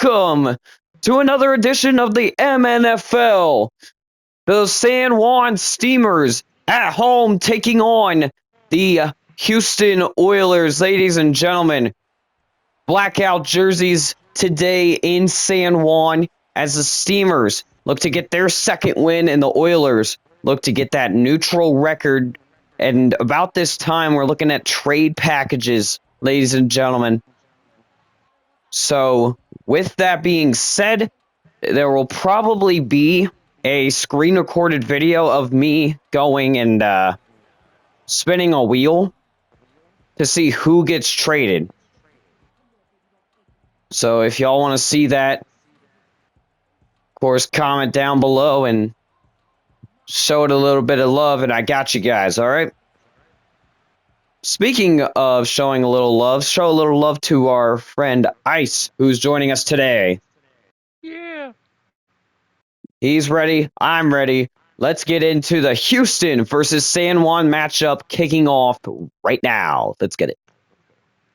welcome to another edition of the MNFL. The San Juan Steamers at home taking on the Houston Oilers. Ladies and gentlemen, blackout jerseys today in San Juan as the Steamers look to get their second win and the Oilers look to get that neutral record. And about this time, we're looking at trade packages, ladies and gentlemen. So, with that being said, there will probably be a screen recorded video of me going and spinning a wheel to see who gets traded. So, if y'all want to see that, of course, comment down below and show it a little bit of love, and I got you guys, all right? Speaking of showing a little love, show a little love to our friend Ice, who's joining us today. Yeah. He's ready. I'm ready. Let's get into the Houston versus San Juan matchup kicking off right now. Let's get it.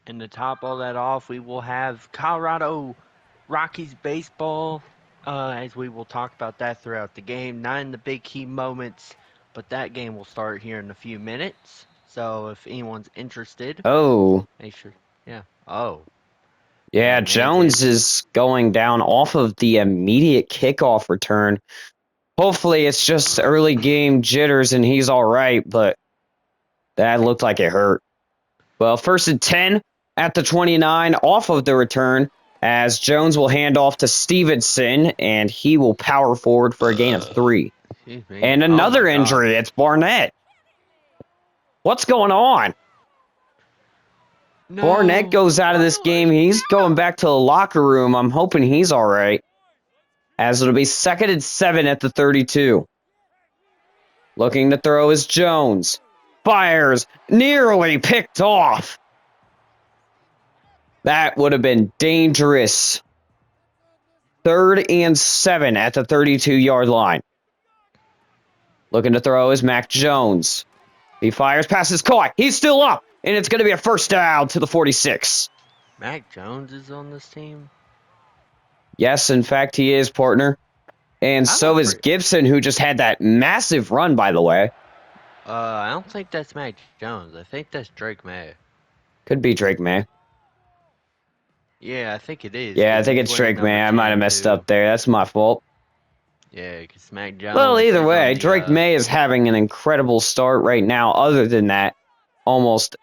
And to top all that off, we will have Colorado Rockies baseball, as we will talk about that throughout the game. Not in the big key moments, but that game will start here in a few minutes. So if anyone's interested, Oh, make sure. Yeah. Oh. yeah, Man's Jones in. is going down off of the immediate kickoff return. Hopefully it's just early game jitters and he's all right, but that looked like it hurt. Well, 1st and 10 at the 29 off of the return as Jones will hand off to Stevenson and he will power forward for a gain of 3. Excuse me. And Oh another my God. injury. It's Barnett. What's going on? No. Barnett goes out of this game. He's going back to the locker room. I'm hoping he's all right. As it'll be 2nd and 7 at the 32. Looking to throw is Jones. Fires. Nearly picked off. That would have been dangerous. 3rd and 7 at the 32-yard line. Looking to throw is Mac Jones. He fires, passes caught. He's still up, and it's going to be a first down to the 46. Mac Jones is on this team. Yes, in fact, he is, partner. And so is Gibson, who just had that massive run, by the way. I don't think that's Mac Jones. I think that's Drake May. Could be Drake May. Yeah, I think it is. Yeah, I think it's Drake May. I might have messed up there. That's my fault. Yeah, because Mac Jones. Well, either way, Drake May is having an incredible start right now. Other than that, almost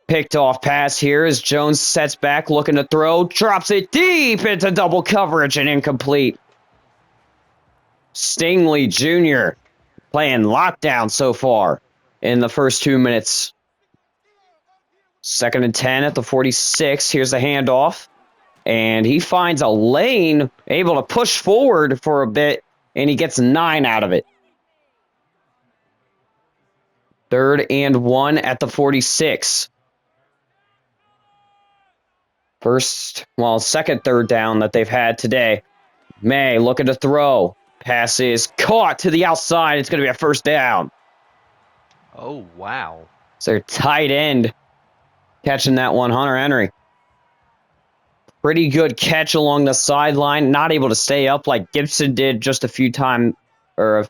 picked off pass here as Jones sets back, looking to throw, drops it deep into double coverage and incomplete. Stingley Jr. playing lockdown so far in the first 2 minutes. 2nd and 10 at the 46. Here's the handoff. And he finds a lane, able to push forward for a bit, and he gets 9 out of it. 3rd and 1 at the 46. Second third down that they've had today. May looking to throw. Pass is caught to the outside. It's going to be a first down. Oh, wow. It's their tight end catching that one, Hunter Henry. Pretty good catch along the sideline. Not able to stay up like Gibson did just a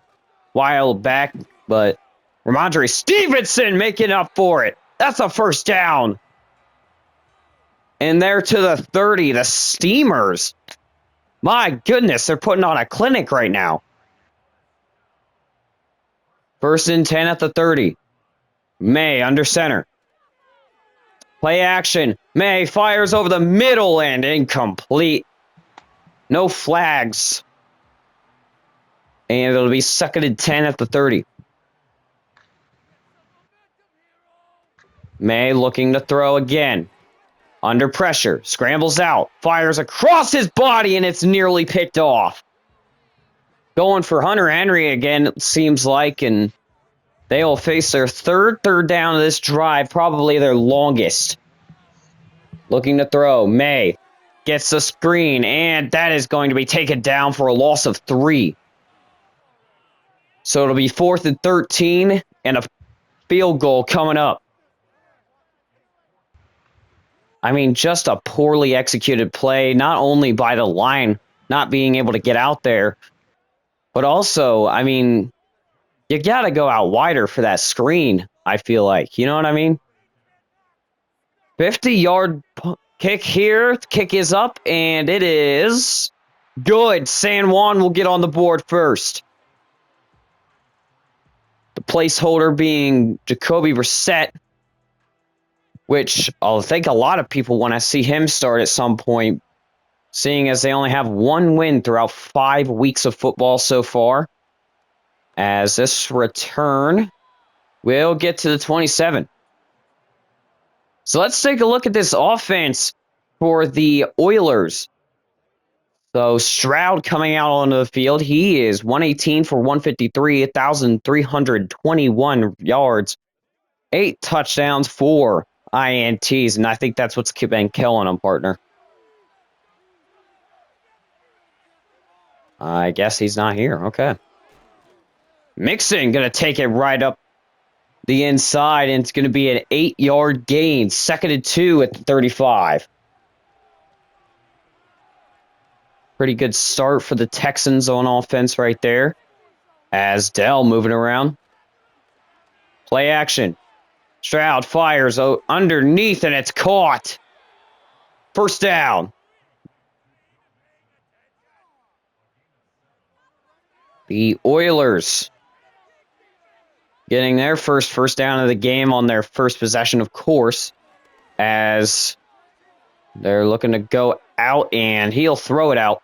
while back. But Ramondre Stevenson making up for it. That's a first down. And they're to the 30, the Steamers. My goodness, they're putting on a clinic right now. 1st and 10 at the 30. May under center. Play action. May fires over the middle and incomplete. No flags. And it'll be 2nd and 10 at the 30. May looking to throw again. Under pressure. Scrambles out. Fires across his body and it's nearly picked off. Going for Hunter Henry again, it seems like, and they will face their third down of this drive, probably their longest. Looking to throw. May gets the screen, and that is going to be taken down for a loss of 3. So it'll be 4th and 13, and a field goal coming up. I mean, just a poorly executed play, not only by the line not being able to get out there, but also, I mean, you got to go out wider for that screen, I feel like. You know what I mean? 50-yard kick here. Kick is up, and it is good. San Juan will get on the board first. The placeholder being Jacoby Brissett, which I think a lot of people want to see him start at some point, seeing as they only have one win throughout 5 weeks of football so far. As this return will get to the 27. So let's take a look at this offense for the Oilers. So Stroud coming out onto the field. He is 118 for 153, 1,321 yards, 8 touchdowns, 4 INTs, and I think that's what's been killing him, partner. I guess he's not here. Okay. Mixon going to take it right up the inside, and it's going to be an 8-yard gain. 2nd and 2 at the 35. Pretty good start for the Texans on offense right there. As Dell moving around. Play action. Stroud fires underneath, and it's caught. First down. The Oilers getting their first down of the game on their first possession, of course, as they're looking to go out, and he'll throw it out.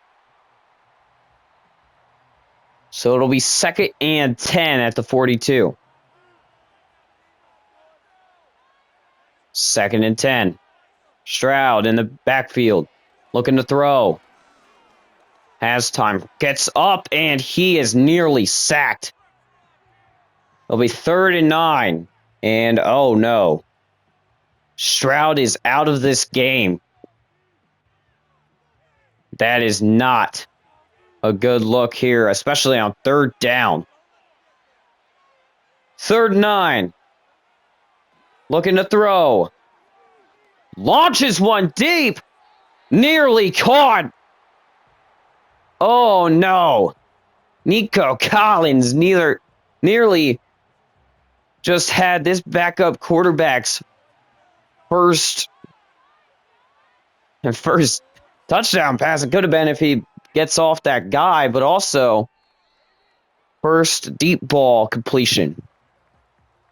So it'll be 2nd and 10 at the 42. 2nd and 10. Stroud in the backfield, looking to throw. Has time, gets up, and he is nearly sacked. It'll be 3rd and 9. And oh no. Stroud is out of this game. That is not a good look here, especially on 3rd down. 3rd and 9. Looking to throw. Launches one deep. Nearly caught. Oh no. Nico Collins nearly just had this backup quarterback's first touchdown pass. It could have been if he gets off that guy, but also first deep ball completion.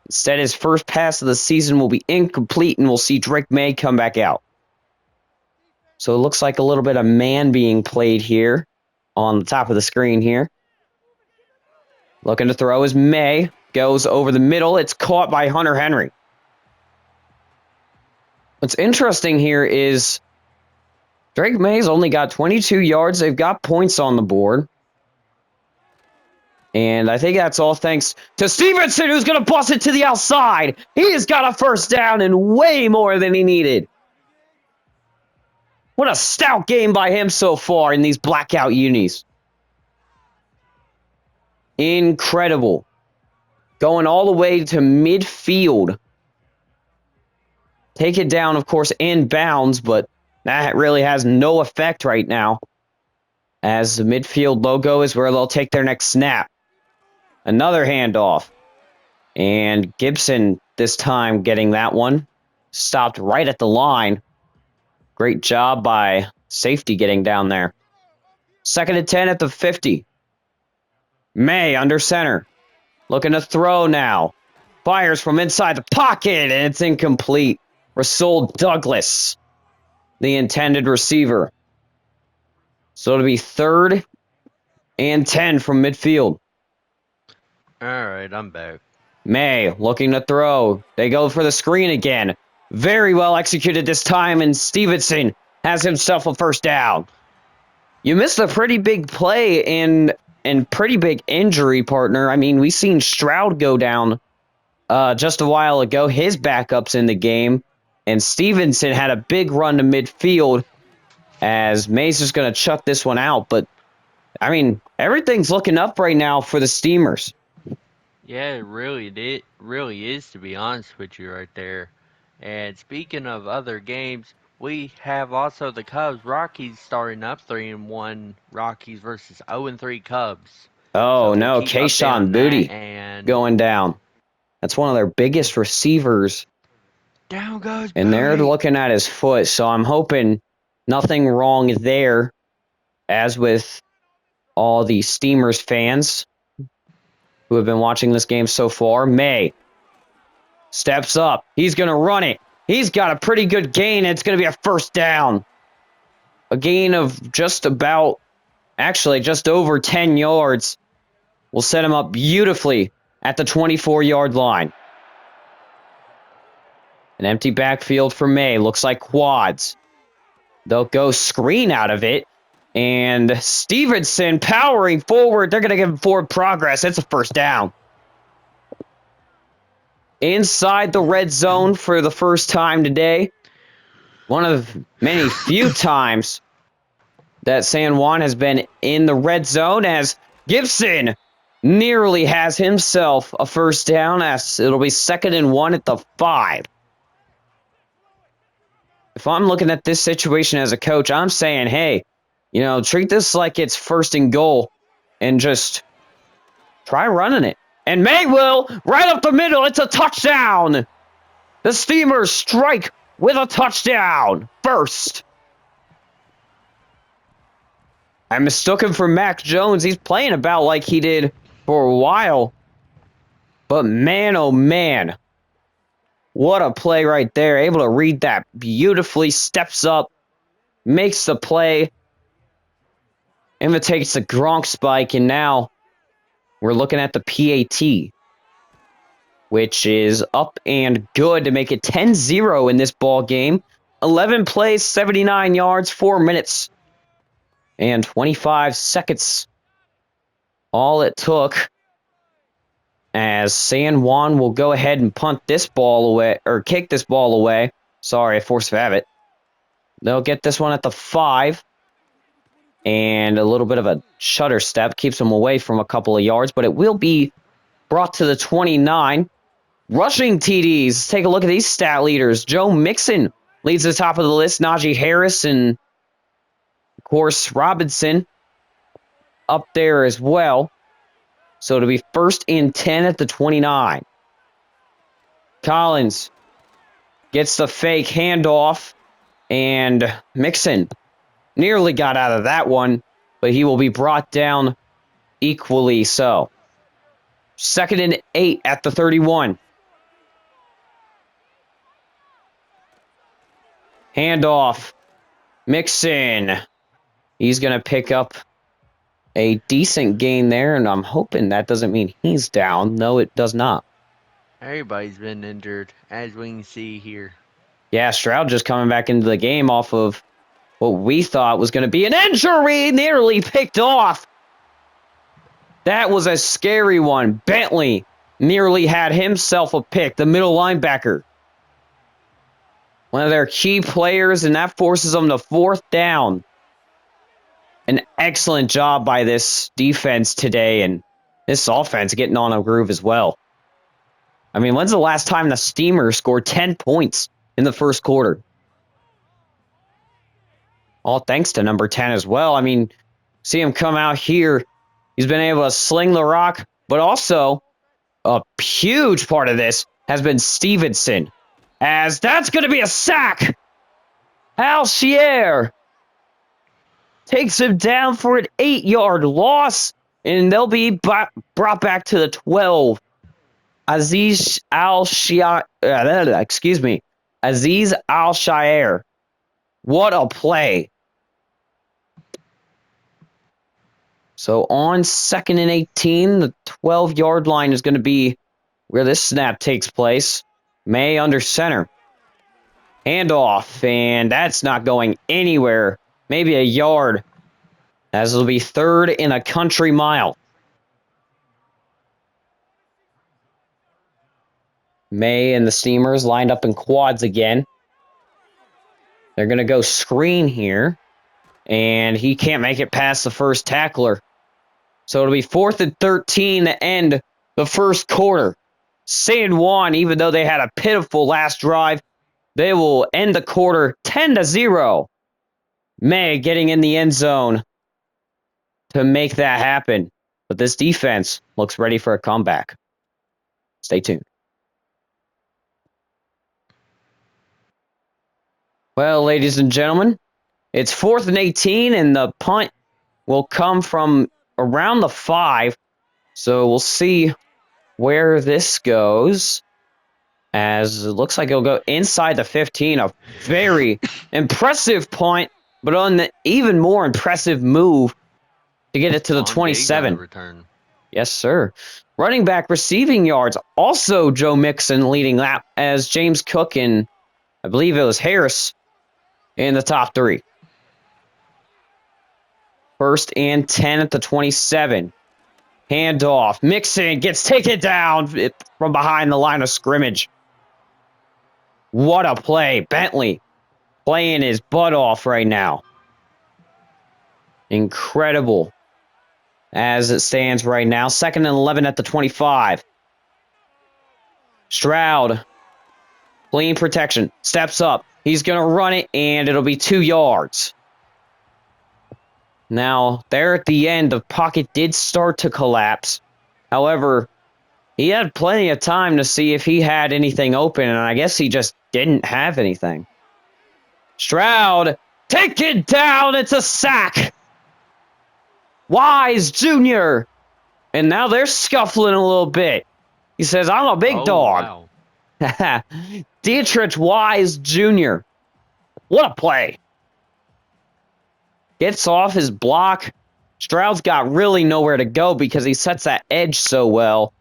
Instead, his first pass of the season will be incomplete, and we'll see Drake May come back out. So it looks like a little bit of man being played here on the top of the screen here. Looking to throw is May. Goes over the middle. It's caught by Hunter Henry. What's interesting here is Drake May's only got 22 yards. They've got points on the board. And I think that's all thanks to Stevenson, who's going to bust it to the outside. He has got a first down and way more than he needed. What a stout game by him so far in these blackout unis. Incredible. Going all the way to midfield. Take it down, of course, in bounds, but that really has no effect right now, as the midfield logo is where they'll take their next snap. Another handoff. And Gibson this time getting that one. Stopped right at the line. Great job by safety getting down there. 2nd and 10 at the 50. May under center. Looking to throw now. Fires from inside the pocket, and it's incomplete. Rasul Douglas, the intended receiver. So it'll be 3rd and 10 from midfield. All right, I'm back. May looking to throw. They go for the screen again. Very well executed this time, and Stevenson has himself a first down. You missed a pretty big play and pretty big injury, partner. I mean, we seen Stroud go down just a while ago. His backup's in the game, and Stevenson had a big run to midfield as May's just going to chuck this one out. But, I mean, everything's looking up right now for the Steamers. Yeah, it really is, to be honest with you right there. And speaking of other games, We have also the Cubs. Rockies starting up 3-1. Rockies versus 0-3 Cubs. Oh, So we'll no. keep update Kayshawn on that. Booty And going down. That's one of their biggest receivers. down goes And they're Booty. looking at his foot, so I'm hoping nothing wrong there, as with all the Steamers fans who have been watching this game so far. May steps up. He's going to run it. He's got a pretty good gain. It's going to be a first down. A gain of just over 10 yards. Will set him up beautifully at the 24-yard line. An empty backfield for May. Looks like quads. They'll go screen out of it. And Stevenson powering forward. They're going to give him forward progress. It's a first down. Inside the red zone for the first time today. One of many few times that San Juan has been in the red zone, as Gibson nearly has himself a first down, as it'll be 2nd and 1 at the 5. If I'm looking at this situation as a coach, I'm saying, hey, treat this like it's 1st and goal and just try running it. And May will, right up the middle, it's a touchdown. The Steamers strike with a touchdown. First. I mistook him for Mac Jones. He's playing about like he did for a while. But man, oh man. What a play right there. Able to read that beautifully. Steps up. Makes the play. Imitates the Gronk spike. And now we're looking at the PAT, which is up and good to make it 10-0 in this ball game. 11 plays, 79 yards, 4 minutes, and 25 seconds. All it took, as San Juan will go ahead and punt this ball away, or kick this ball away. Sorry, force of habit. They'll get this one at the 5. And a little bit of a shutter step keeps them away from a couple of yards, but it will be brought to the 29. Rushing TDs. Take a look at these stat leaders. Joe Mixon leads the top of the list. Najee Harris and, of course, Robinson up there as well. So it'll be 1st and 10 at the 29. Collins gets the fake handoff, and Mixon nearly got out of that one, but he will be brought down equally so. 2nd and 8 at the 31. Handoff. Mixon. He's going to pick up a decent gain there, and I'm hoping that doesn't mean he's down. No, it does not. Everybody's been injured, as we can see here. Yeah, Stroud just coming back into the game off of what we thought was going to be an injury, nearly picked off. That was a scary one. Bentley nearly had himself a pick, the middle linebacker. One of their key players, and that forces them to 4th down. An excellent job by this defense today, and this offense getting on a groove as well. I mean, when's the last time the Steamers scored 10 points in the first quarter? All thanks to number 10 as well. I mean, see him come out here. He's been able to sling the rock, but also a huge part of this has been Stevenson, as that's going to be a sack. Alshier takes him down for an 8-yard loss, and they'll be brought back to the 12. Aziz Al-Shire. What a play. So on 2nd and 18, the 12-yard line is going to be where this snap takes place. May under center. Handoff, and that's not going anywhere. Maybe a yard, as it'll be 3rd and a country mile. May and the Steamers lined up in quads again. They're going to go screen here, and he can't make it past the first tackler. So it'll be 4th and 13 to end the first quarter. San Juan, even though they had a pitiful last drive, They will end the quarter 10-0. May getting in the end zone to make that happen. But this defense looks ready for a comeback. Stay tuned. Well, ladies and gentlemen, it's 4th and 18, and the punt will come from around the 5. So we'll see where this goes. As it looks like it'll go inside the 15. A very impressive punt, but on the even more impressive move to get it to the On Diggs on 27. the return. Yes, sir. Running back receiving yards, also Joe Mixon leading that as James Cook and I believe it was Harris in the top 3. 1st and 10 at the 27. Handoff. Mixon gets taken down from behind the line of scrimmage. What a play. Bentley playing his butt off right now. Incredible as it stands right now. 2nd and 11 at the 25. Stroud. Clean protection. Steps up. He's going to run it, and it'll be 2 yards. Now, there at the end, the pocket did start to collapse. However, he had plenty of time to see if he had anything open, and I guess he just didn't have anything. Stroud, take it down. It's a sack. Wise Jr. And now they're scuffling a little bit. He says, I'm a big dog. Wow. Dietrich Wise Jr. What a play. Gets off his block. Stroud's got really nowhere to go because he sets that edge so well.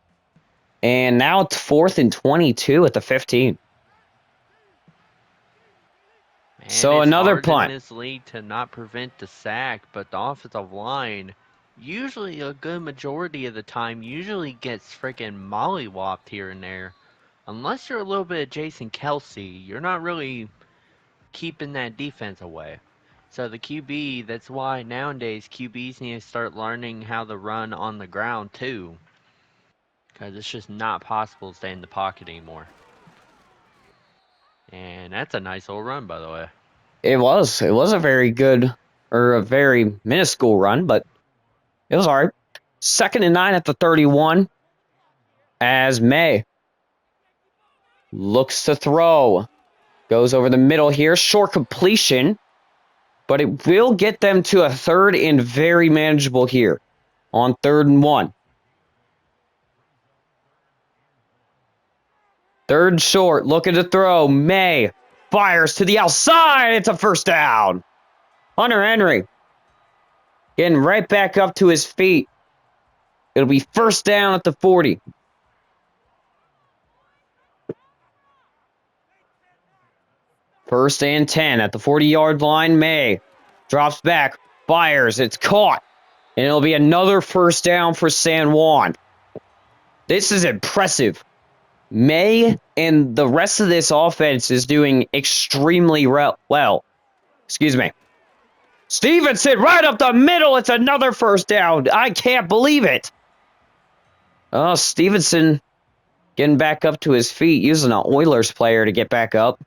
And now it's 4th and 22 at the 15. Man, so another punt. In this league to not prevent the sack, but the offensive line, usually a good majority of the time, usually gets freaking mollywopped here and there. Unless you're a little bit of Jason Kelce, you're not really keeping that defense away. So the QB, that's why nowadays QBs need to start learning how to run on the ground too. Because it's just not possible to stay in the pocket anymore. And that's a nice little run, by the way. It was. It was a very good, or a very minuscule run, but it was all right. 2nd and 9 at the 31 as May looks to throw. Goes over the middle here. Short completion. But it will get them to a 3rd and very manageable here on 3rd and 1. 3rd short. Looking to throw. May fires to the outside. It's a 1st down. Hunter Henry getting right back up to his feet. It'll be 1st down at the 40. First and 10 at the 40-yard line. May drops back, fires, it's caught, and it'll be another 1st down for San Juan. This is impressive. May and the rest of this offense is doing extremely well. Excuse me. Stevenson right up the middle. It's another 1st down. I can't believe it. Oh, Stevenson getting back up to his feet, using an Oilers player to get back up.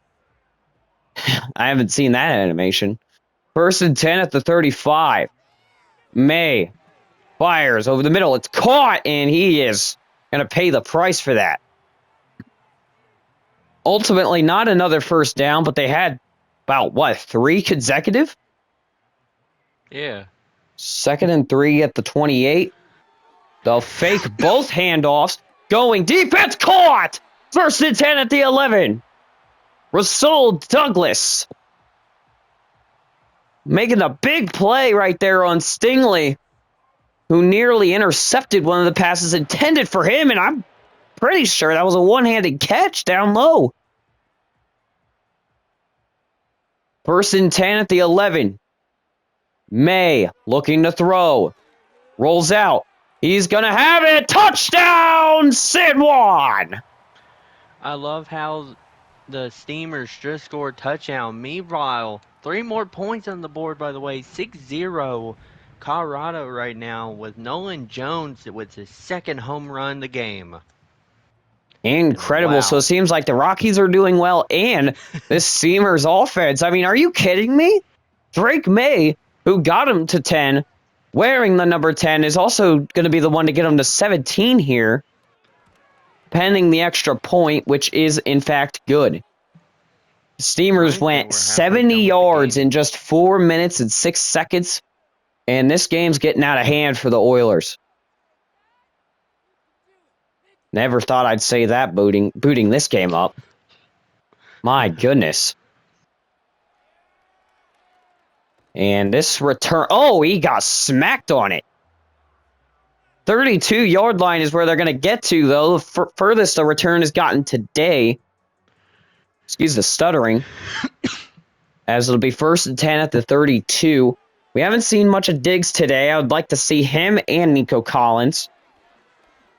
I haven't seen that animation. 1st and 10 at the 35. May fires over the middle. It's caught, and he is going to pay the price for that. Ultimately, not another 1st down, but they had about, 3 consecutive? Yeah. 2nd and 3 at the 28. They'll fake both handoffs. Going deep. It's caught! 1st and 10 at the 11. Rasul Douglas making a big play right there on Stingley, who nearly intercepted one of the passes intended for him, and I'm pretty sure that was a one-handed catch down low. 1st and 10 at the 11. May looking to throw. Rolls out. He's going to have it. Touchdown, San Juan! I love how the Steamers just scored a touchdown. Meanwhile, 3 more points on the board, by the way. 6-0 Colorado right now with Nolan Jones with his 2nd home run of the game. Incredible. So Wow. it seems like the Rockies are doing well, and this Steamers offense. I mean, are you kidding me? Drake May, who got him to 10, wearing the number 10, is also going to be the one to get him to 17 here, pending the extra point, which is, in fact, good. The Steamers Alright, then went we're halfway 70 done with the yards game. in just 4 minutes and 6 seconds, and this game's getting out of hand for the Oilers. Never thought I'd say that booting this game up. My goodness. And this return, oh, he got smacked on it. 32-yard line is where they're going to get to, though. The furthest the return has gotten today. Excuse the stuttering. As it'll be 1st and 10 at the 32. We haven't seen much of Diggs today. I would like to see him and Nico Collins.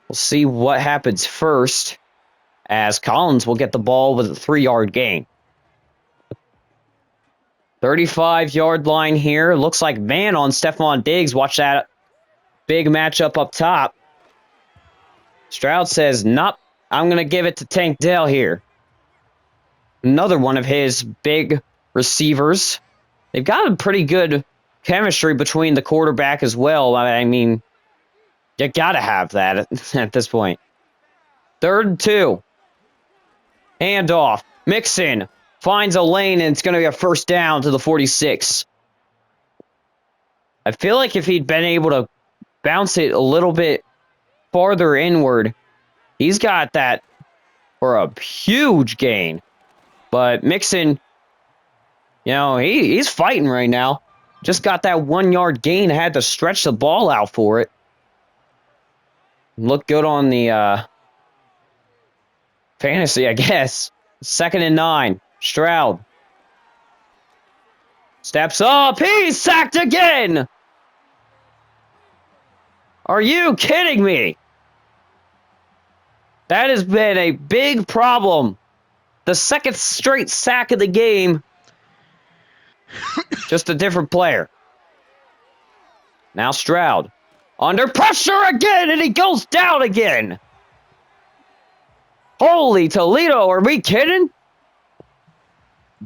We'll see what happens first, as Collins will get the ball with a 3-yard gain. 35-yard line here. Looks like man on Stephon Diggs. Watch that big matchup up top. Stroud says, nope, I'm going to give it to Tank Dell here. Another one of his big receivers. They've got a pretty good chemistry between the quarterback as well. I mean, you got to have that at this point. 3rd and 2. Handoff. Mixon finds a lane, and it's going to be a first down to the 46. I feel like if he'd been able to bounce it a little bit farther inward, he's got that for a huge gain. But Mixon, you know, he's fighting right now. Just got that 1-yard gain. Had to stretch the ball out for it. Looked good on the fantasy, I guess. 2nd and 9. Stroud steps up. He's sacked again. Are you kidding me? That has been a big problem. The 2nd straight sack of the game. Just a different player. Now Stroud. Under pressure again, and he goes down again. Holy Toledo, are we kidding?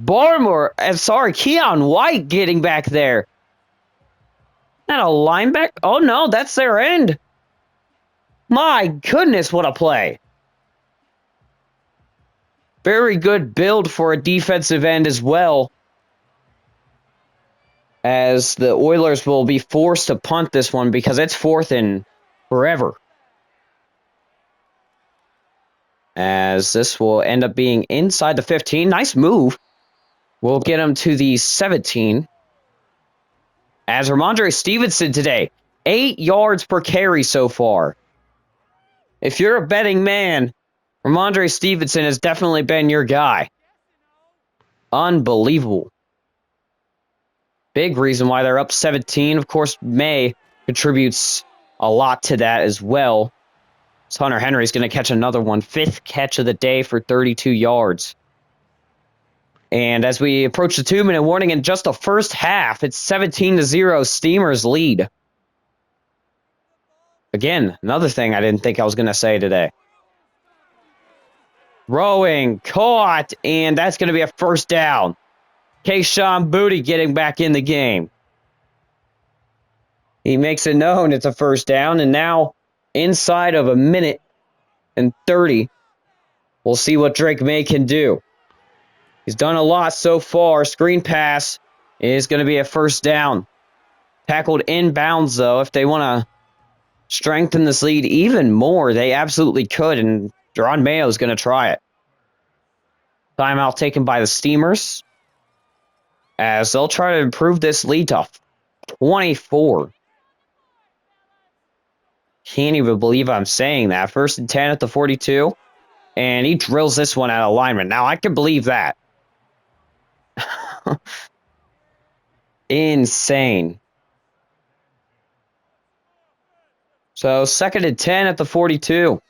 Keon White getting back there. Not a linebacker? Oh no, that's their end. My goodness, what a play. Very good build for a defensive end as well, as the Oilers will be forced to punt this one because it's 4th and forever. As this will end up being inside the 15. Nice move. We'll get him to the 17. As Ramondre Stevenson today, 8 yards per carry so far. If you're a betting man, Ramondre Stevenson has definitely been your guy. Unbelievable. Big reason why they're up 17. Of course, May contributes a lot to that as well. So Hunter Henry's going to catch another one. 5th catch of the day for 32 yards. And as we approach the 2-minute warning in just the first half, it's 17-0, Steamers lead. Again, another thing I didn't think I was going to say today. Throwing, caught, and that's going to be a first down. Kayshon Boutte getting back in the game. He makes it known it's a first down, and now inside of 1:30, we'll see what Drake May can do. He's done a lot so far. Screen pass is going to be a first down. Tackled inbounds, though. If they want to strengthen this lead even more, they absolutely could, and Jerron Mayo is going to try it. Timeout taken by the Steamers, as they'll try to improve this lead to 24. Can't even believe I'm saying that. 1st and 10 at the 42, and he drills this one out of alignment. Now, I can believe that. Insane. So 2nd and 10 at the 42.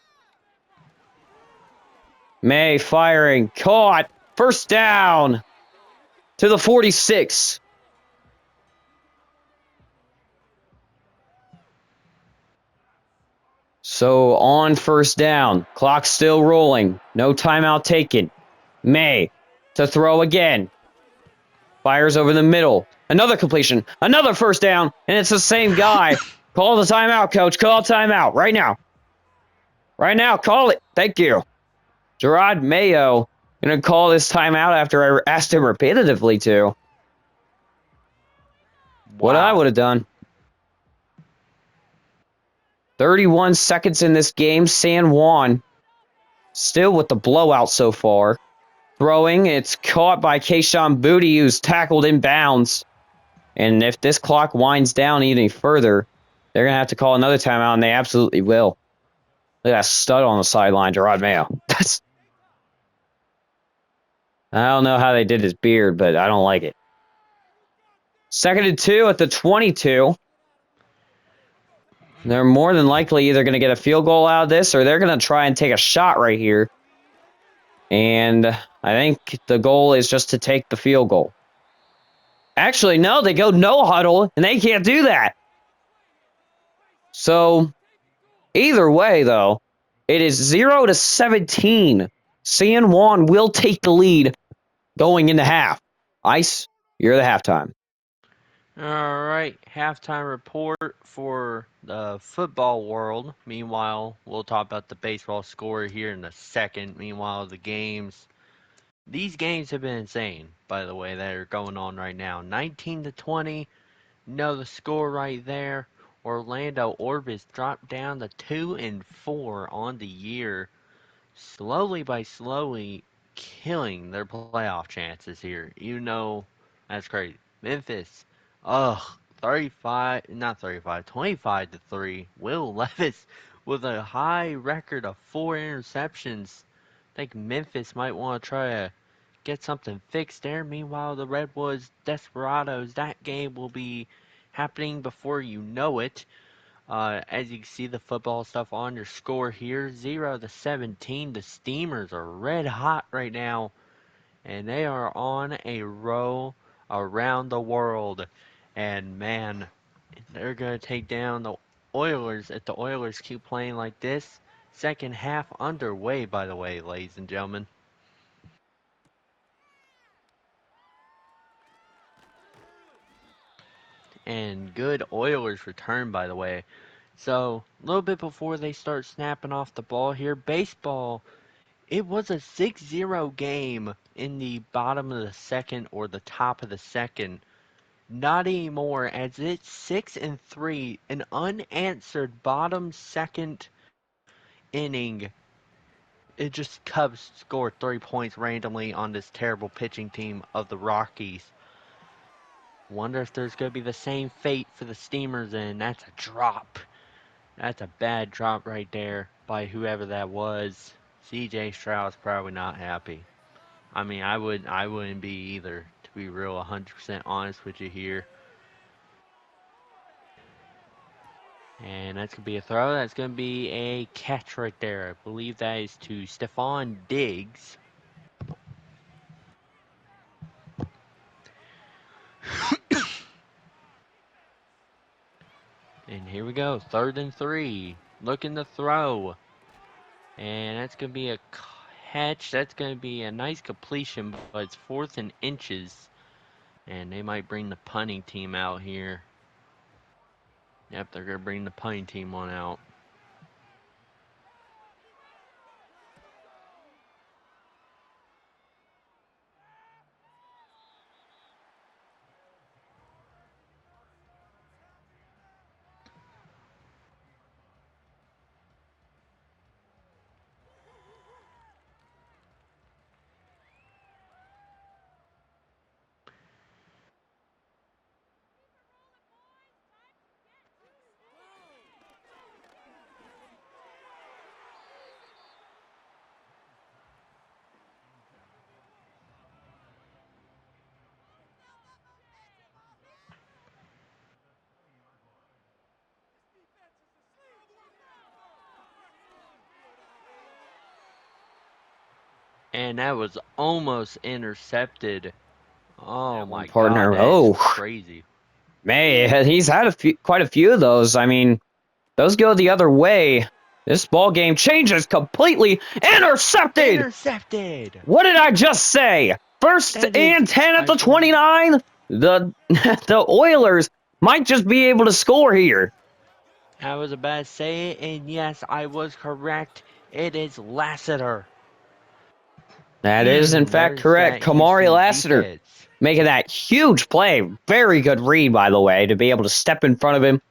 May firing, caught, first down to the 46. So on first down, clock still rolling, no timeout taken. May to throw again. Fires over the middle. Another completion, another first down, and it's the same guy. Call the timeout, coach. Call timeout right now. Right now, call it. Thank you. Gerard Mayo going to call this timeout after I asked him repetitively to. What I Wow. would have done. 31 seconds in this game. San Juan still with the blowout so far. Throwing, it's caught by Kayshawn Booty, who's tackled in bounds. And if this clock winds down any further, they're going to have to call another timeout, and they absolutely will. Look at that stud on the sideline, Gerard Mayo. I don't know how they did his beard, but I don't like it. 2nd and 2 at the 22. They're more than likely either going to get a field goal out of this, or they're going to try and take a shot right here. And I think the goal is just to take the field goal. Actually, no, they go no huddle, and they can't do that. So, either way, though, it is 0-17. San Juan will take the lead going into half. Ice, you're the halftime. All right, halftime report for the football world. Meanwhile, we'll talk about the baseball score here in a second. Meanwhile, these games have been insane, by the way, that are going on right now. 19-20, know the score right there. Orlando Orbis dropped down to 2-4 on the year, slowly killing their playoff chances here. You know, that's crazy. Memphis, ugh, 25-3. Will Levis with a high record of 4 interceptions. I think Memphis might want to try to get something fixed there. Meanwhile, the Redwoods Desperados, that game will be happening before you know it. As you can see the football stuff on your score here, 0-17. The Steamers are red hot right now, and they are on a roll around the world. And man, they're going to take down the Oilers if the Oilers keep playing like this. Second half underway, by the way, ladies and gentlemen. And good Oilers return, by the way. So, a little bit before they start snapping off the ball here, baseball, it was a 6-0 game in the bottom of the second or the top of the second. Not anymore, as it's 6-3, an unanswered bottom second inning. It just Cubs scored 3 points randomly on this terrible pitching team of the Rockies. Wonder if there's going to be the same fate for the Steamers, and that's a drop. That's a bad drop right there by whoever that was. CJ Stroud's probably not happy. I mean, I wouldn't be either, to be real 100% honest with you here. And that's going to be a throw. That's going to be a catch right there. I believe that is to Stephon Diggs. And here we go. 3rd and 3. Looking to throw. And that's going to be a catch. That's going to be a nice completion, but it's 4th and inches. And they might bring the punting team out here. Yep, they're going to bring the punting team on out. And that was almost intercepted. Oh my partner. god, that is crazy. Man, he's had quite a few of those. I mean, those go the other way. This ball game changes completely. Intercepted! Intercepted. What did I just say? First That and is, 10 at I the believe- 29? The Oilers might just be able to score here. I was about to say it, and yes, I was correct. It is Lassiter. That is, in fact, There's correct. that Kamari Houston Lassiter defense. making that huge play. Very good read, by the way, to be able to step in front of him,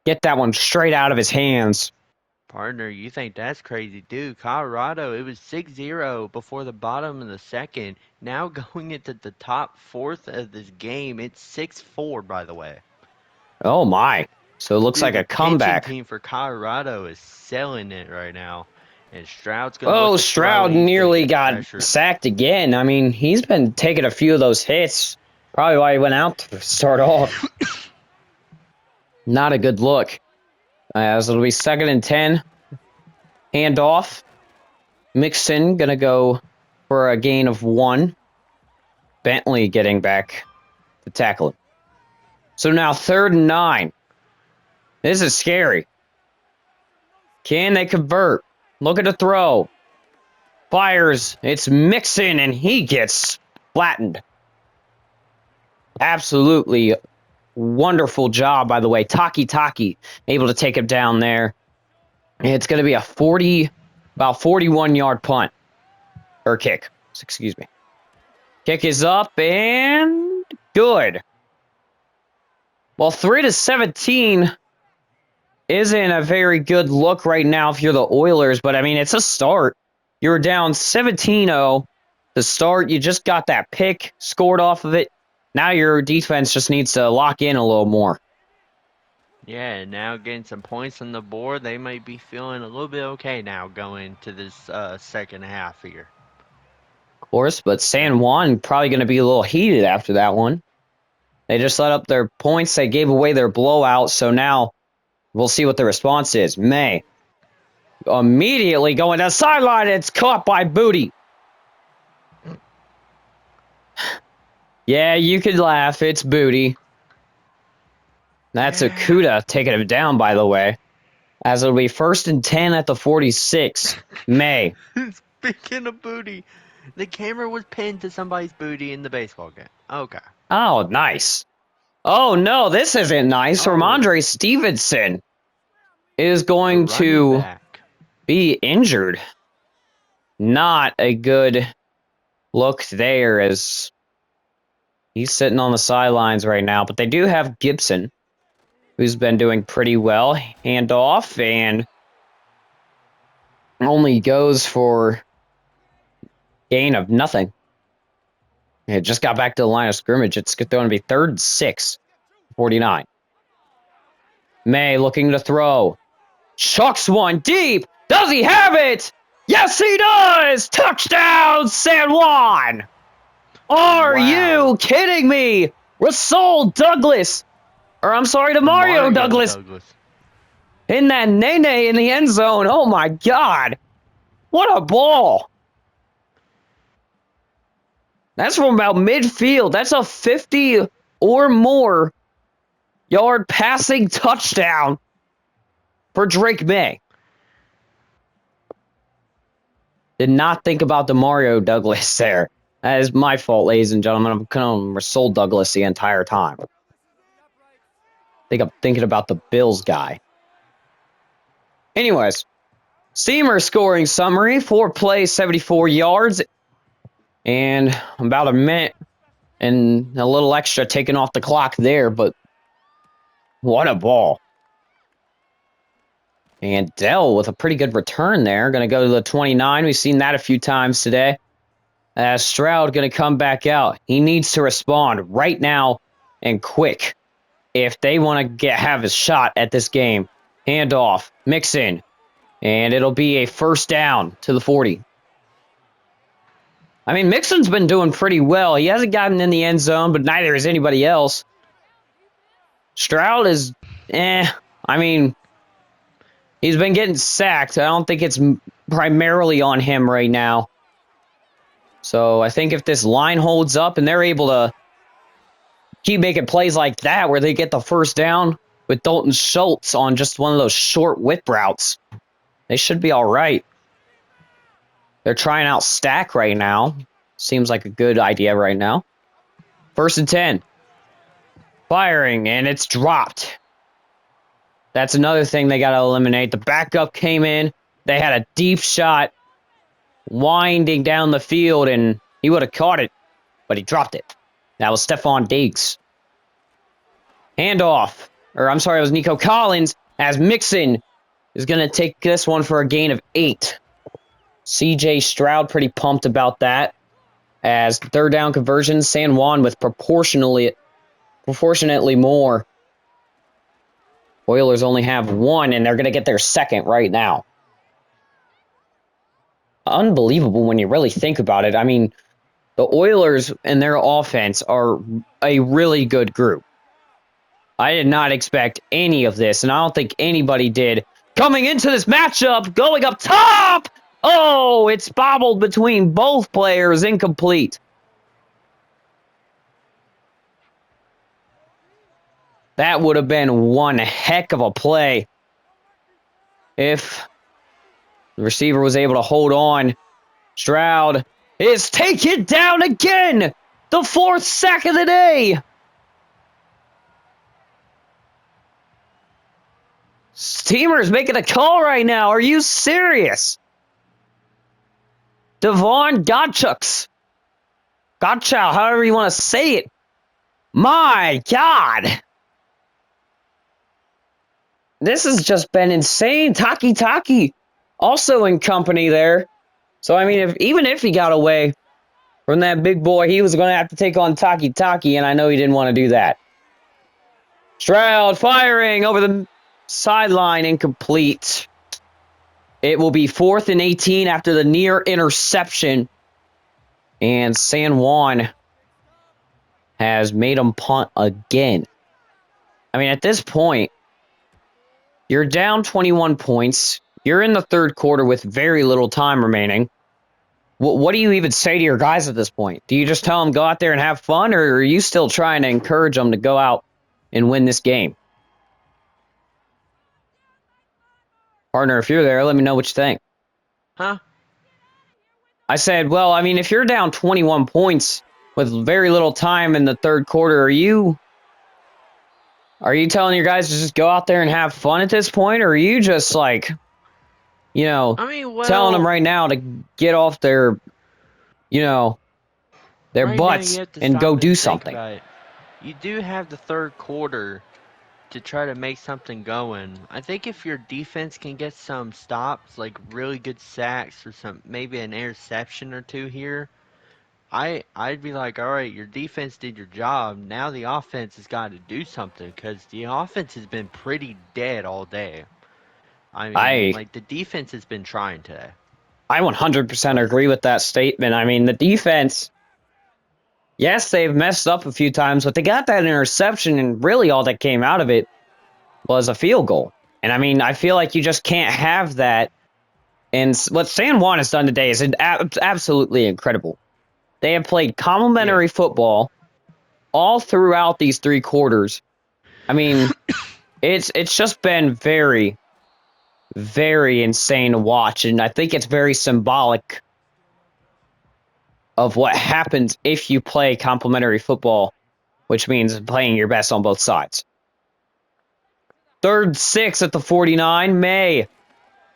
get that one straight out of his hands. Partner, you think that's crazy, dude. Colorado, it was 6-0 before the bottom of the second. Now going into the top fourth of this game, it's 6-4, by the way. Oh, my. So it looks Dude, like a the pitching comeback. team for Colorado is selling it right now. And Stroud's going to Oh, look to Stroud throw. He's gonna nearly get got pressured. sacked again. I mean, he's been taking a few of those hits. Probably why he went out to start off. Not a good look. As it'll be 2nd and 10. Handoff. Mixon gonna go for a gain of 1. Bentley getting back to tackle him. So now 3rd and 9. This is scary. Can they convert? Look at the throw. Fires. It's Mixon, and he gets flattened. Absolutely wonderful job, by the way. Taki able to take him down there. It's going to be about 41-yard punt. Or kick. Excuse me. Kick is up and good. Well, 3-17 isn't a very good look right now if you're the Oilers, but I mean, it's a start. You're down 17-0 to start. You just got that pick scored off of it. Now your defense just needs to lock in a little more. Yeah, now getting some points on the board, they might be feeling a little bit okay now going to this second half here. Of course, but San Juan probably going to be a little heated after that one. They just let up their points. They gave away their blowout, so now we'll see what the response is. May immediately going to the sideline. It's caught by Booty. Yeah, you could laugh. It's Booty. That's Okuda taking him down, by the way. As it'll be 1st and 10 at the 46. May. Speaking of booty, the camera was pinned to somebody's booty in the baseball game. Okay. Oh, nice. Oh, no, this isn't nice. Oh. Ramondre Stevenson is going The to running back. be injured. Not a good look there as he's sitting on the sidelines right now. But they do have Gibson, who's been doing pretty well. Handoff and only goes for gain of nothing. It just got back to the line of scrimmage. It's going to be 3rd and 6, 49. May looking to throw. Chucks one deep. Does he have it? Yes, he does! Touchdown, San Juan! Are Wow. you kidding me? Rasul Douglas. Or I'm sorry, to Mario Douglas. In that Nene in the end zone. Oh my God. What a ball. That's from about midfield. That's a 50 or more yard passing touchdown for Drake May. Did not think about the Mario Douglas there. That is my fault, ladies and gentlemen. I'm calling him Rasul Douglas the entire time. I think I'm thinking about the Bills guy. Anyways, Steamer scoring summary. 4 plays, 74 yards. And about a minute and a little extra taken off the clock there, but what a ball. And Dell with a pretty good return there. Going to go to the 29. We've seen that a few times today. Stroud going to come back out. He needs to respond right now and quick if they want to have a shot at this game. Handoff, Mixon, and it'll be a 1st down to the 40. I mean, Mixon's been doing pretty well. He hasn't gotten in the end zone, but neither has anybody else. Stroud is, I mean, he's been getting sacked. I don't think it's primarily on him right now. So I think if this line holds up and they're able to keep making plays like that where they get the 1st down with Dalton Schultz on just one of those short whip routes, They should be all right. They're trying out stack right now. Seems like a good idea right now. 1st and 10. Firing, and it's dropped. That's another thing they got to eliminate. The backup came in. They had a deep shot winding down the field, and he would have caught it, but he dropped it. That was Stephon Diggs. Handoff. Or, I'm sorry, it was Nico Collins, as Mixon is going to take this one for a gain of 8. CJ Stroud pretty pumped about that. As 3rd down conversion, San Juan with proportionately more. Oilers only have 1, and they're going to get their 2nd right now. Unbelievable when you really think about it. I mean, the Oilers and their offense are a really good group. I did not expect any of this, and I don't think anybody did. Coming into this matchup, going up top! Oh, it's bobbled between both players, incomplete. That would have been one heck of a play if the receiver was able to hold on. Stroud is taken down again! The 4th sack of the day! Steamers making a call right now. Are you serious? Devon Godchuk. Godchow, however you want to say it. My God. This has just been insane. Taki also in company there. So, I mean, even if he got away from that big boy, he was going to have to take on Taki, and I know he didn't want to do that. Stroud firing over the sideline, incomplete. It will be 4th and 18 after the near interception. And San Juan has made them punt again. I mean, at this point, you're down 21 points. You're in the 3rd quarter with very little time remaining. What do you even say to your guys at this point? Do you just tell them go out there and have fun, or are you still trying to encourage them to go out and win this game? Partner, if you're there, let me know what you think. Huh? I said, well, I mean, if you're down 21 points with very little time in the 3rd quarter, are you telling your guys to just go out there and have fun at this point, or are you just like, you know, I mean, telling them well, right now to get off their, you know, their right now butts you have to and go stop do and think something? about it. You do have the 3rd quarter to try to make something going. I think if your defense can get some stops, like really good sacks or maybe an interception or 2 here, I'd be like, all right, your defense did your job. Now the offense has got to do something because the offense has been pretty dead all day. I mean, I like the defense has been trying today. I 100% agree with that statement. I mean, the defense, yes, they've messed up a few times, but they got that interception, and really all that came out of it was a field goal. And I mean, I feel like you just can't have that. And what San Juan has done today is absolutely incredible. They have played complementary football all throughout these 3 quarters. I mean, it's just been very, very insane to watch, and I think it's very symbolic of what happens if you play complementary football, which means playing your best on both sides. 3rd and 6 at the 49. May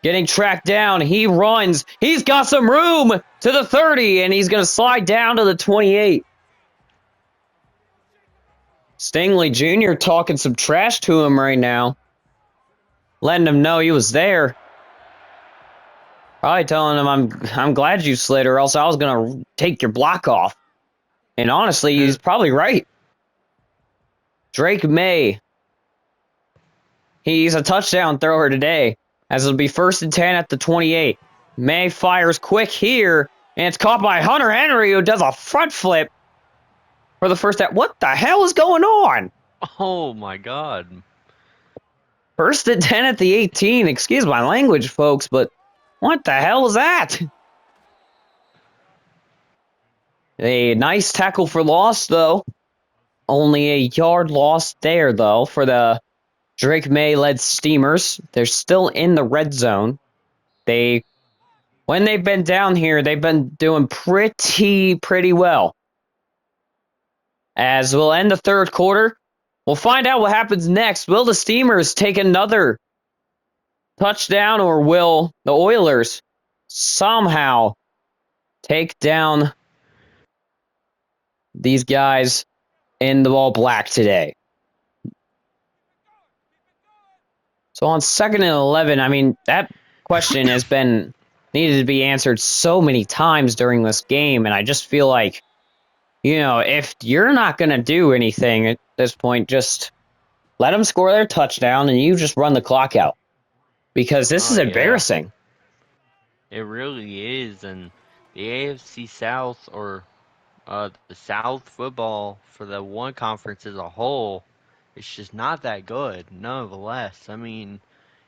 getting tracked down. He runs. He's got some room to the 30, and he's going to slide down to the 28. Stingley Jr. talking some trash to him right now, letting him know he was there. Probably telling him, I'm glad you slid, or else I was going to take your block off. And honestly, he's probably right. Drake May. He's a touchdown thrower today, as it'll be 1st and 10 at the 28. May fires quick here, and it's caught by Hunter Henry, who does a front flip for the first down. What the hell is going on? Oh my God. 1st and 10 at the 18. Excuse my language, folks, but what the hell is that? A nice tackle for loss, though. Only a yard loss there, though, for the Drake May-led Steamers. They're still in the red zone. when they've been down here, they've been doing pretty well. As we'll end the third quarter, we'll find out what happens next. Will the Steamers take another touchdown, or will the Oilers somehow take down these guys in the all black today? So on 2nd and 11, I mean, that question has been needed to be answered so many times during this game, and I just feel like, if you're not going to do anything at this point, just let them score their touchdown and you just run the clock out. Because this Oh, is yeah. embarrassing. It really is. And the AFC South, or the South football for the one conference as a whole, it's just not that good, nonetheless. I mean,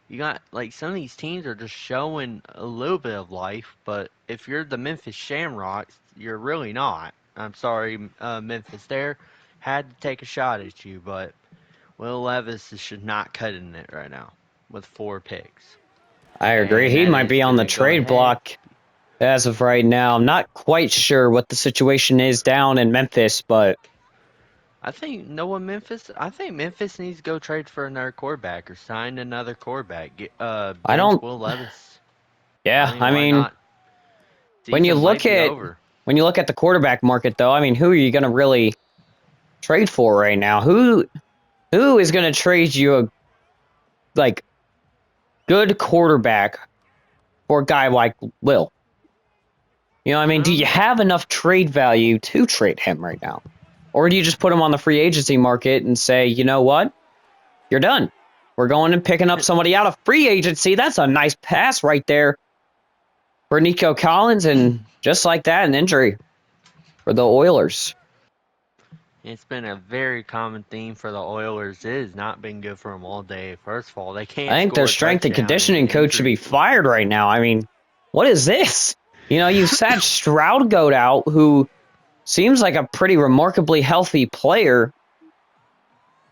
you got, like, some of these teams are just showing a little bit of life, but if you're the Memphis Shamrocks, you're really not. I'm sorry, Memphis there had to take a shot at you, but Will Levis is just not cutting it right now with 4 picks. I agree. And He that might is be on going the to go trade ahead. block as of right now. I'm not quite sure what the situation is down in Memphis, but I think I think Memphis needs to go trade for another quarterback or sign another quarterback. I Bench don't. Will Levis. I Yeah, mean, I why mean, not? when you Season look might be at over. when you look at the quarterback market, though, I mean, who are you going to really trade for right now? Who is going to trade you a like good quarterback for a guy like Will? I mean, do you Um, have enough trade value to trade him right now? Or do you just put him on the free agency market and say, you know what? You're done. We're going and picking up somebody out of free agency. That's a nice pass right there for Nico Collins. And just like that, an injury for the Oilers. it's been a very common theme for the Oilers. It has not been good for them all day. First of all, they I can't think their score a strength and touchdown in conditioning coach should be injury. fired right now. I mean, what is this? You've had Stroud go out, who seems like a pretty remarkably healthy player.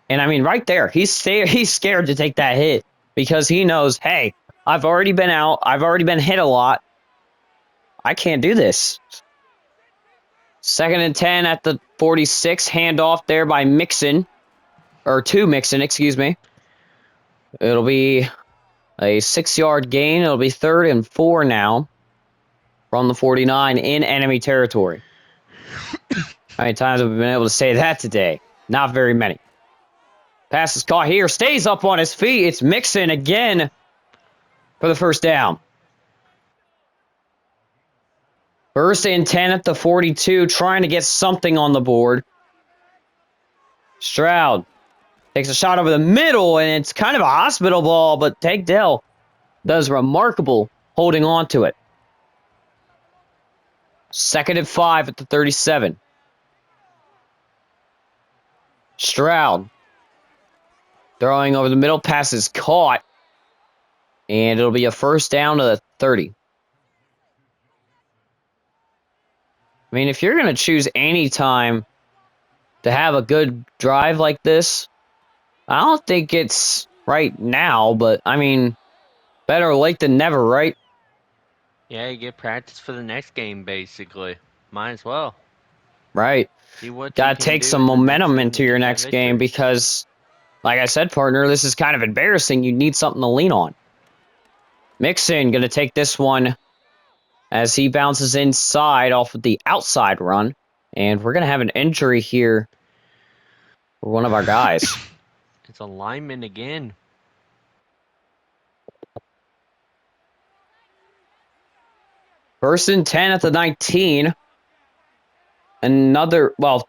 And I mean, right there, he's scared to take that hit because he knows, hey, I've already been out. I've already been hit a lot. I can't do this. 2nd and 10 at the 46. Handoff there by Mixon. Or to Mixon, excuse me. It'll be a 6-yard gain. It'll be 3rd and 4 now from the 49 in enemy territory. How many times have we been able to say that today? Not very many. Pass is caught here. Stays up on his feet. It's Mixon again for the first down. 1st and 10 at the 42, trying to get something on the board. Stroud takes a shot over the middle, and it's kind of a hospital ball, but Tank Dell does remarkable holding on to it. 2nd and 5 at the 37. Stroud throwing over the middle, pass is caught, and it'll be a first down to the 30. I mean, if you're going to choose any time to have a good drive like this, I don't think it's right now, but I mean, better late than never, right? Yeah, you get practice for the next game, basically. Might as well. Right. See what you Got to can take do some in the next momentum game to into your get that next game victory. because, like I said, partner, this is kind of embarrassing. You need something to lean on. Mixon going to take this one as he bounces inside off of the outside run. And we're going to have an injury here for one of our guys. It's a lineman again. 1st and 10 at the 19.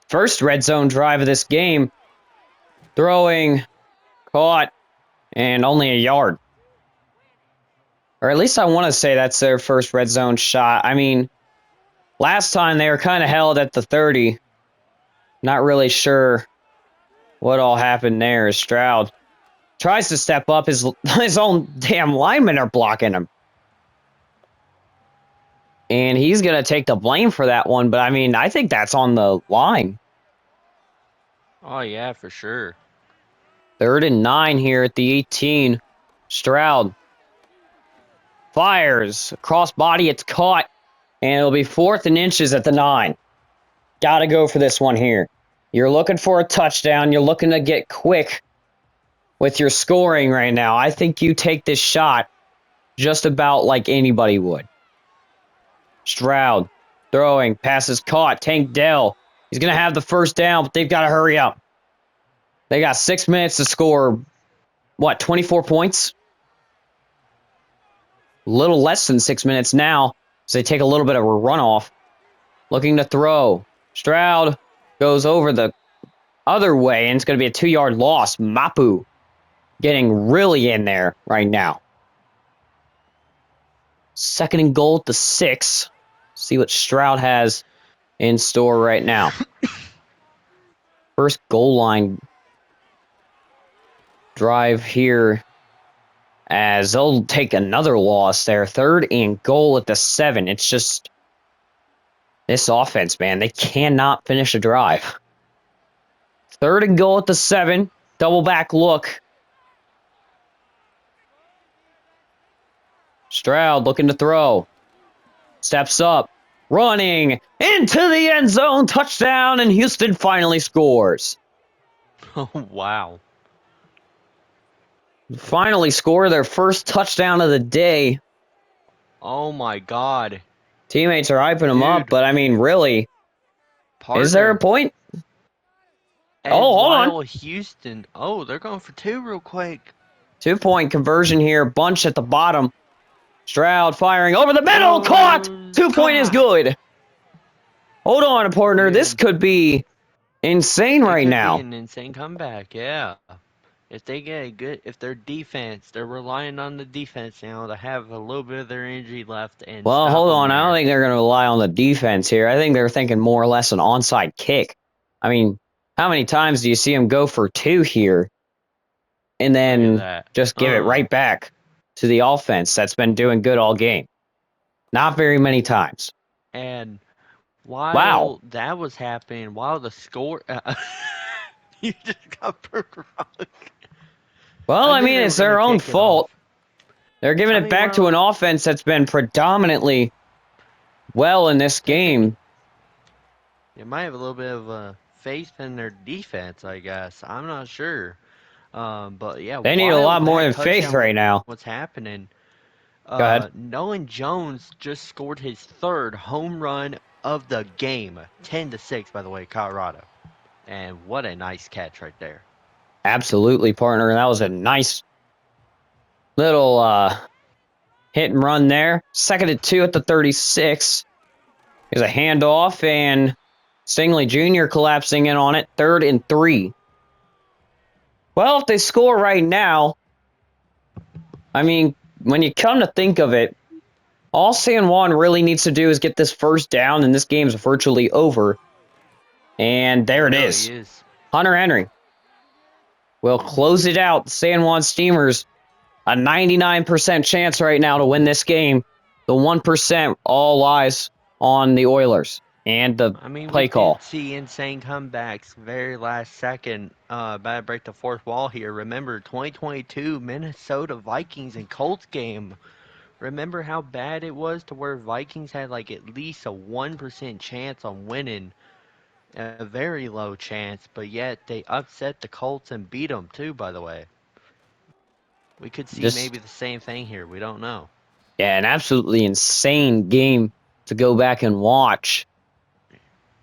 First red zone drive of this game. Throwing, caught, and only a yard. Or at least I want to say that's their first red zone shot. I mean, last time they were kind of held at the 30. Not really sure what all happened there as Stroud tries to step up. His own damn linemen are blocking him. And he's going to take the blame for that one. But, I mean, I think that's on the line. Oh, yeah, for sure. 3rd and 9 here at the 18. Stroud fires. Cross body, it's caught. And it'll be 4th and inches at the 9. Gotta go for this one here. You're looking for a touchdown. You're looking to get quick with your scoring right now. I think you take this shot just about like anybody would. Stroud throwing. Passes caught. Tank Dell. He's going to have the first down, but they've got to hurry up. They got 6 minutes to score, 24 points? A little less than 6 minutes now, so they take a little bit of a runoff. Looking to throw. Stroud goes over the other way, and it's going to be a 2-yard loss. Mapu getting really in there right now. 2nd and goal at the 6. See what Stroud has in store right now. First goal line drive here as they'll take another loss there. 3rd and goal at the 7. It's just this offense, man. They cannot finish a drive. 3rd and goal at the 7. Double back look. Stroud looking to throw. Steps up. Running into the end zone. Touchdown, and Houston finally scores. Oh, wow. Finally score their first touchdown of the day. Oh, my God. Teammates are hyping them up, Dude. but I mean, really, is there a Partner. point? And Oh, hold on. while Houston. Oh, they're going for 2 real quick. 2-point conversion here. Bunch at the bottom. Stroud firing over the middle. Caught! 2-point is good. Hold on, partner. This could be insane right now. An insane comeback, yeah. If they get if their defense, they're relying on the defense now to have a little bit of their energy left. And Well, hold on. I don't think they're going to rely on the defense here. I think they're thinking more or less an onside kick. I mean, how many times do you see them go for 2 here and then just give it right back to the offense that's been doing good all game? Not very many times. And while that was happening, while the score... you just got broke wrong. Well, I mean, it's their own fault. They're giving it back to an offense that's been predominantly well in this game. They might have a little bit of faith in their defense, I guess. I'm not sure. But yeah, they need a lot more than faith right now. What's happening? Go ahead. Nolan Jones just scored his 3rd home run of the game. 10-6, by the way, Colorado. And what a nice catch right there. Absolutely, partner. That was a nice little hit and run there. 2nd and 2 at the 36. There's a handoff, and Stingley Jr. collapsing in on it. 3rd and 3. Well, if they score right now, I mean, when you come to think of it, all San Juan really needs to do is get this first down, and this game's virtually over. And there it is. Hunter Henry will close it out. The San Juan Steamers, a 99% chance right now to win this game. The 1% all lies on the Oilers and the play call. We did see insane comebacks very last second. Bad break the 4th wall here. Remember, 2022 Minnesota Vikings and Colts game. Remember how bad it was to where Vikings had like at least a 1% chance on winning. A very low chance, but yet they upset the Colts and beat them too, by the way. We could see maybe the same thing here. We don't know. Yeah, an absolutely insane game to go back and watch.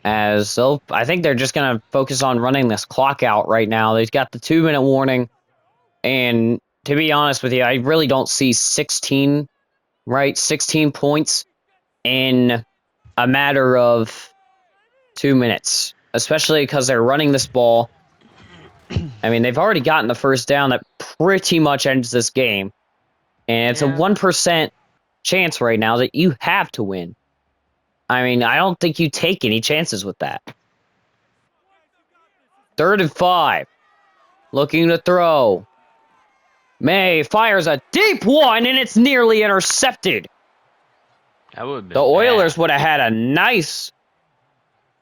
As I think they're just going to focus on running this clock out right now. They've got the 2-minute warning. And to be honest with you, I really don't see 16 points in a matter of 2 minutes, especially because they're running this ball. I mean, they've already gotten the first down that pretty much ends this game. And it's a 1% chance right now that you have to win. I mean, I don't think you take any chances with that. 3rd and 5. Looking to throw. May fires a deep one, and it's nearly intercepted. That would have been the Oilers would have had a nice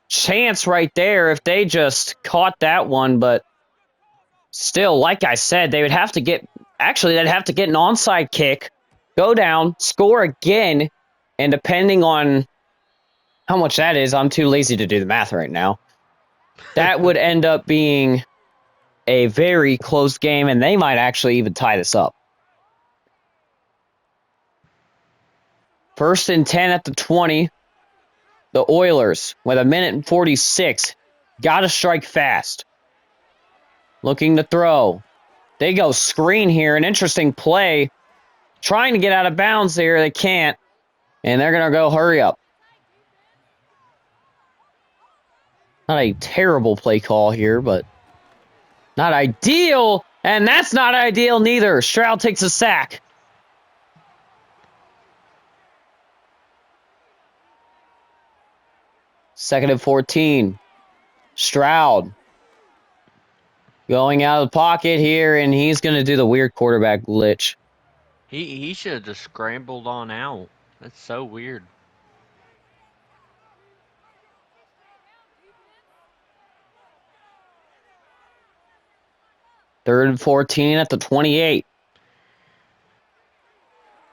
chance right there if they just caught that one, but still, like I said, they would have to get... Actually, they'd have to get an onside kick go down, score again, and depending on how much that is, I'm too lazy to do the math right now. That would end up being a very close game, and they might actually even tie this up. 1st and 10 at the 20. The Oilers, with 1:46, gotta strike fast. Looking to throw. They go screen here. An interesting play. Trying to get out of bounds here. They can't. And they're going to go hurry up. Not a terrible play call here, but not ideal. And that's not ideal neither. Stroud takes a sack. Second and 14. Stroud going out of the pocket here, and he's going to do the weird quarterback glitch. He should have just scrambled on out. That's so weird. Third and 14 at the 28.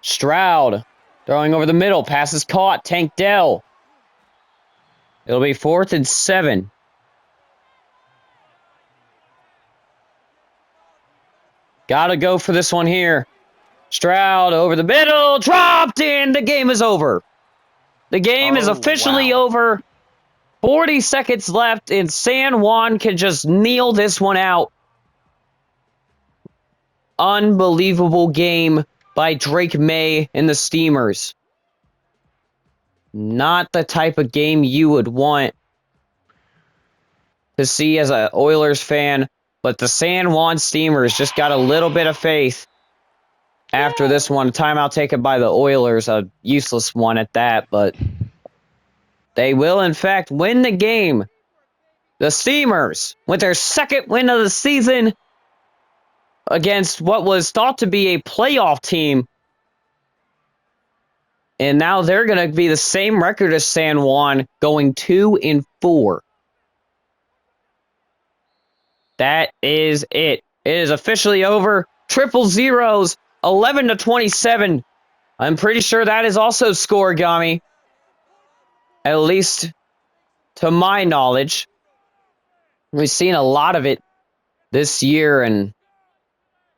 Stroud throwing over the middle. Pass is caught. Tank Dell. It'll be 4th and 7. Gotta go for this one here. Stroud over the middle. Dropped in. The game is over. The game is officially over. 40 seconds left, and San Juan can just kneel this one out. Unbelievable game by Drake May and the Steamers. Not the type of game you would want to see as an Oilers fan, but the San Juan Steamers just got a little bit of faith after this one. A timeout taken by the Oilers, a useless one at that, but they will, in fact, win the game. The Steamers, with their second win of the season against what was thought to be a playoff team. And now they're going to be the same record as San Juan, going 2-4. That is it. It is officially over. Triple zeros, 11-27. I'm pretty sure that is also scoregami. At least to my knowledge. We've seen a lot of it this year, and to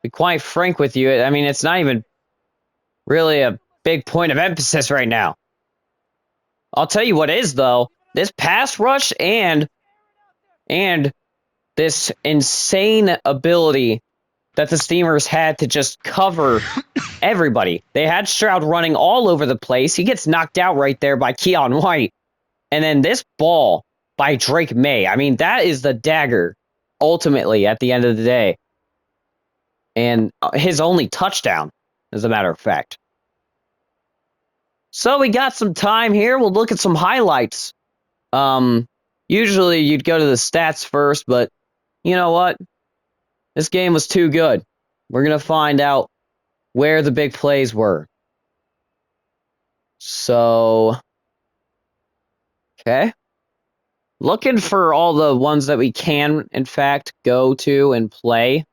be quite frank with you, I mean, it's not even really a big point of emphasis right now. I'll tell you what is, though. This pass rush and this insane ability that the Steamers had to just cover everybody. They had Stroud running all over the place. He gets knocked out right there by Keon White. And then this ball by Drake May. I mean, that is the dagger, ultimately, at the end of the day. And his only touchdown, as a matter of fact. So we got some time here. We'll look at some highlights. Usually you'd go to the stats first, but you know what? This game was too good. We're going to find out where the big plays were. So, okay. Looking for all the ones that we can, in fact, go to and play.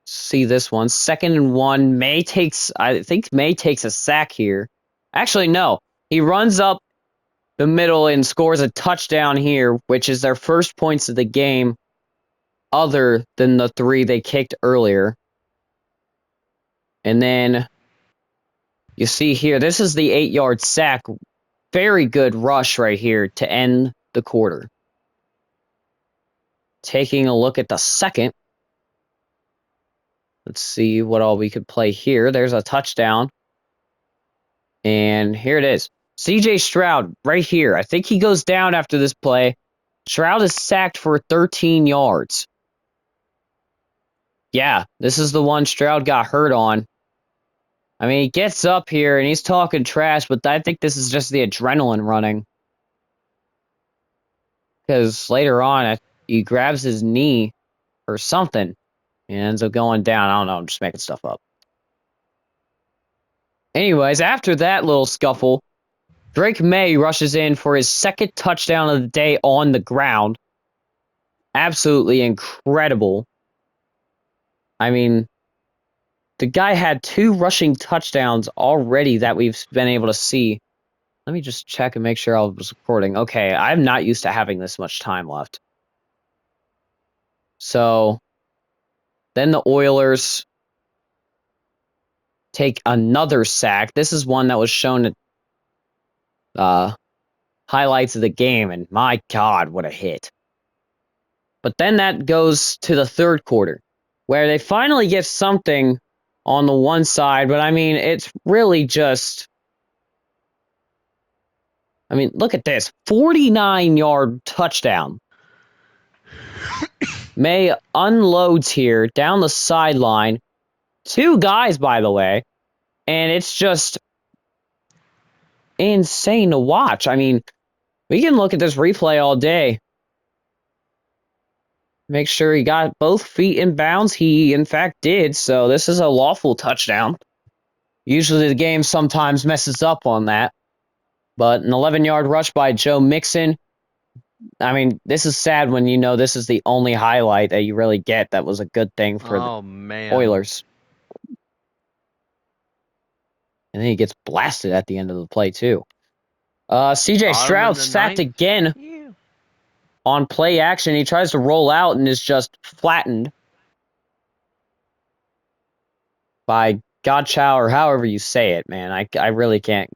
See this one. 2nd and 1. I think May takes a sack here. Actually, no. He runs up the middle and scores a touchdown here, which is their first points of the game, other than the 3 they kicked earlier. And then you see here, this is the 8-yard sack. Very good rush right here to end the quarter. Taking a look at the second. Let's see what all we could play here. There's a touchdown. And here it is. CJ Stroud right here. I think he goes down after this play. Stroud is sacked for 13 yards. Yeah, this is the one Stroud got hurt on. I mean, he gets up here and he's talking trash, but I think this is just the adrenaline running. Because later on, he grabs his knee or something and ends up going down. I don't know, I'm just making stuff up. Anyways, after that little scuffle, Drake May rushes in for his second touchdown of the day on the ground. Absolutely incredible. I mean, the guy had 2 rushing touchdowns already that we've been able to see. Let me just check and make sure I was recording. Okay, I'm not used to having this much time left. So, then the Oilers take another sack. This is one that was shown at highlights of the game, and my God, what a hit. But then that goes to the third quarter, where they finally get something on the one side, but I mean, it's really just... I mean, look at this. 49-yard touchdown. May unloads here down the sideline. 2 guys, by the way. And it's just insane to watch. I mean, we can look at this replay all day. Make sure he got both feet in bounds. He, in fact, did. So this is a lawful touchdown. Usually the game sometimes messes up on that. But an 11-yard rush by Joe Mixon. I mean, this is sad when you know this is the only highlight that you really get that was a good thing for the Oilers. And then he gets blasted at the end of the play, too. CJ Stroud sacked again on play action. He tries to roll out and is just flattened by Godchow, or however you say it, man. I really can't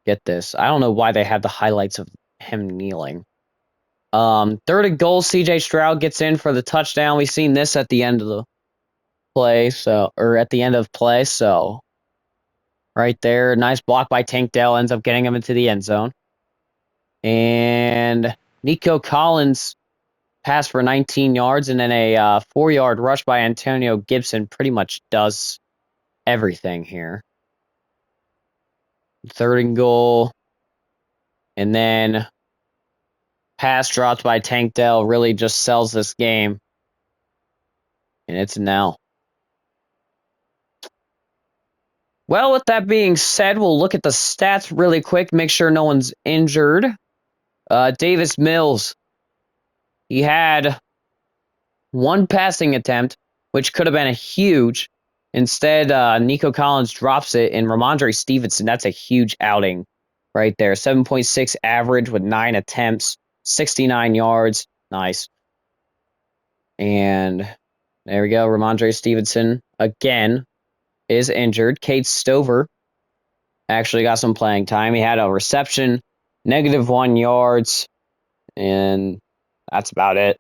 get this. I don't know why they have the highlights of him kneeling. Third and goal, CJ Stroud gets in for the touchdown. We've seen this at the end of the play, so right there, nice block by Tank Dell, ends up getting him into the end zone. And Nico Collins passed for 19 yards, and then a 4-yard rush by Antonio Gibson pretty much does everything here. Third and goal, and then pass dropped by Tank Dell really just sells this game. And it's an L. Well, with that being said, we'll look at the stats really quick, make sure no one's injured. Davis Mills, he had 1 passing attempt, which could have been a huge. Instead, Nico Collins drops it, and Ramondre Stevenson, that's a huge outing right there. 7.6 average with 9 attempts, 69 yards. Nice. And there we go. Ramondre Stevenson, again, is injured. Cade Stover actually got some playing time. He had a reception, -1 yards, and that's about it.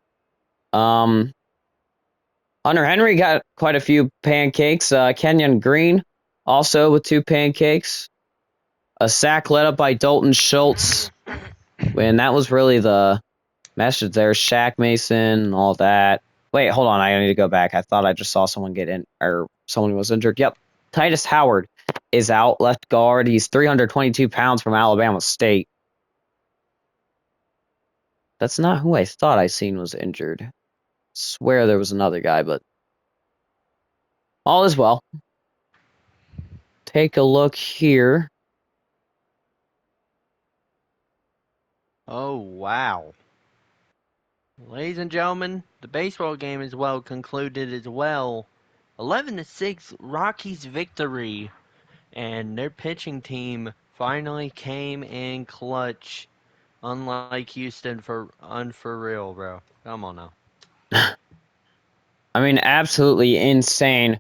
Hunter Henry got quite a few pancakes. Kenyon Green also with 2 pancakes. A sack led up by Dalton Schultz. And that was really the message there. Shaq Mason, all that. Wait, hold on. I need to go back. I thought I just saw someone get in, or someone was injured. Yep. Titus Howard is out, left guard. He's 322 pounds from Alabama State. That's not who I thought I seen was injured. Swear there was another guy, but all is well. Take a look here. Oh, wow. Ladies and gentlemen, the baseball game is well concluded as well. 11-6 Rockies victory. And their pitching team finally came in clutch. Unlike Houston, for real, bro. Come on now. I mean, absolutely insane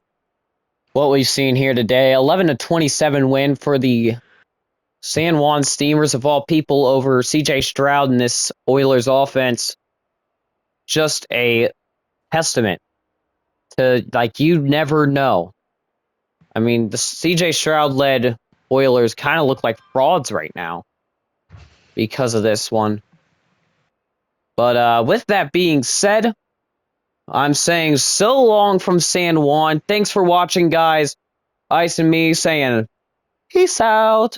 what we've seen here today. 11-27 win for the San Juan Steamers, of all people, over CJ Stroud and this Oilers offense. Just a testament to, like, you never know. I mean, the CJ Stroud-led Oilers kind of look like frauds right now because of this one. But with that being said, I'm saying so long from San Juan. Thanks for watching, guys. Ice and me saying peace out.